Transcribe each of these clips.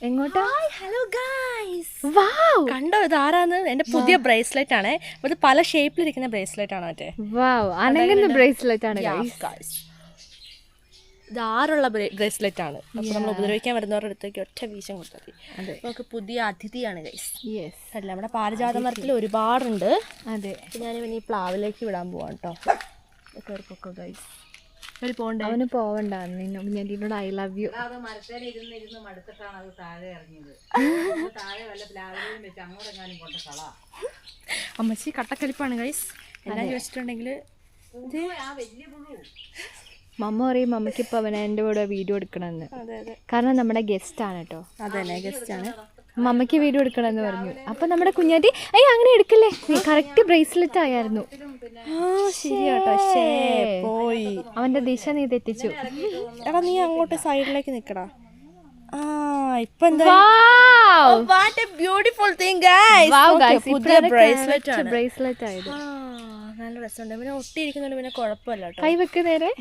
എങ്ങോട്ടാ? Hello guys, wow കണ്ടോ ഇത് ആരാന്ന്? എന്റെ പുതിയ ബ്രേസ്ലെറ്റ് ആണ്. ഇത് പല ഷേപ്പിലിരിക്കുന്ന ബ്രേസ്ലെറ്റ് ആണ്. മറ്റേ വൗ അനങ്ങുന്ന ബ്രേസ്ലെറ്റ് ആണ് ഗൈസ്. ഇത് ആറുള്ള ബ്രേസ്ലെറ്റ് ആണ്. അപ്പൊ നമ്മൾ ഉപദ്രവിക്കാൻ വരുന്നവരുടെ അടുത്തേക്ക് ഒറ്റ വീശം കൊടുത്തത്. നമുക്ക് പുതിയ അതിഥിയാണ് ഗൈസ്. അല്ല, നമ്മുടെ പാരിജാത മരത്തിൽ ഒരുപാടുണ്ട്. അതെ, ഞാനിവന് ഈ പ്ലാവിലേക്ക് വിടാൻ പോവാം കേട്ടോ. കേറിപ്പോക്കോ ഗൈസ്. അവന് പോവണ്ട. കുഞ്ഞാറ്റിനോട് ഐ ലവ് യു. അമ്മച്ചി കട്ടക്കരിപ്പാണ് ഗൈസ്. എല്ലാം ചോദിച്ചിട്ടുണ്ടെങ്കിൽ മമ്മ പറയും മമ്മയ്ക്ക് ഇപ്പൊ അവനെ എൻ്റെ കൂടെ വീഡിയോ എടുക്കണമെന്ന്. കാരണം നമ്മുടെ ഗസ്റ്റ് ആണ് കേട്ടോ. അതന്നെ, ഗസ്റ്റ് ആണ്. മമ്മയ്ക്ക് വീഡിയോ എടുക്കണമെന്ന് പറഞ്ഞു. അപ്പൊ നമ്മുടെ കുഞ്ഞാറ്റി അയ്യ അങ്ങനെ എടുക്കല്ലേ, കറക്റ്റ് ബ്രേസ്ലെറ്റ് ആയിരുന്നു. പോയി അവന്റെ ദിശ നീ തെറ്റിച്ചു. എടാ, നീ അങ്ങോട്ട് സൈഡിലേക്ക് നിക്കടാ. ഇപ്പൊ എന്താ ബ്യൂട്ടിഫുൾ തിങ് ഗൈസ്. പുതിയ ബ്രേസ്ലെറ്റ് ആയത്. നല്ല രസമുണ്ട്. പിന്നെ ഒട്ടിയിരിക്കുന്നുണ്ട്, പിന്നെ കുഴപ്പമില്ല കേട്ടോ. കൈ വെക്ക് നേരെ.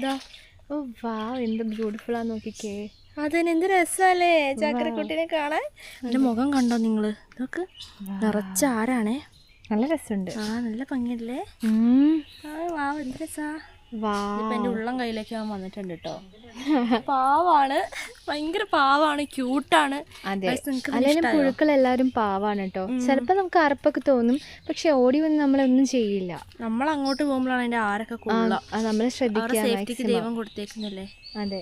ഓ വാവ്, എന്ത് ബ്യൂട്ടിഫുൾ ആ നോക്കിക്കേ. അതന്നെ, എന്ത് രസമല്ലേ ചാക്കരക്കുട്ടീനെ കാണാൻ. എന്റെ മുഖം കണ്ടോ നിങ്ങള്? നോക്ക്, നിറച്ച ആരാണേ. നല്ല രസമുണ്ട്. നല്ല ഭംഗിയല്ലേ? വാവ്, എന്ത് രസാ. ഇപ്പൊ എന്റെ ഉള്ളം കയ്യിലേക്ക് ഞാൻ വന്നിട്ടുണ്ട് കേട്ടോ. പാവാണ്, ഭയങ്കര പാവാണ്, ക്യൂട്ടാണ്. അല്ലെങ്കിൽ പുഴുക്കൾ എല്ലാവരും പാവാണ് കേട്ടോ. ചിലപ്പോ നമുക്ക് അറപ്പൊക്കെ തോന്നും, പക്ഷെ ഓടി വന്ന് നമ്മളൊന്നും ചെയ്യില്ല. നമ്മൾ അങ്ങോട്ട് പോകുമ്പോഴാണ് അതിന്റെ ആരൊക്കെ നമ്മൾ ശ്രദ്ധിക്കുക. ദൈവം കൊടുത്തേക്കുന്നില്ലേ. അതെ,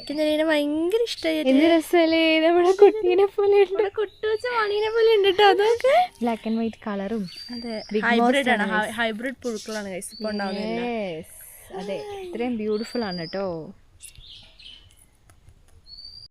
ഭയങ്കര ഇഷ്ടമായി. എന്ത് രസമല്ലേ, നമ്മുടെ കുട്ടീനെ പോലെ ഉണ്ട്. കുട്ടുവച്ച മണീനെ പോലെ ഉണ്ട് കേട്ടോ. അതൊക്കെ ബ്ലാക്ക് ആൻഡ് വൈറ്റ് കളറും. അതെ, ഹൈബ്രിഡ് ആണ്. ഹൈബ്രിഡ് പുഴുക്കളാണ് ഗൈസ് ഇപ്പൊ ഉണ്ടാവുന്നത്. അതെ, ഇത്രയും ബ്യൂട്ടിഫുൾ ആണ് കേട്ടോ.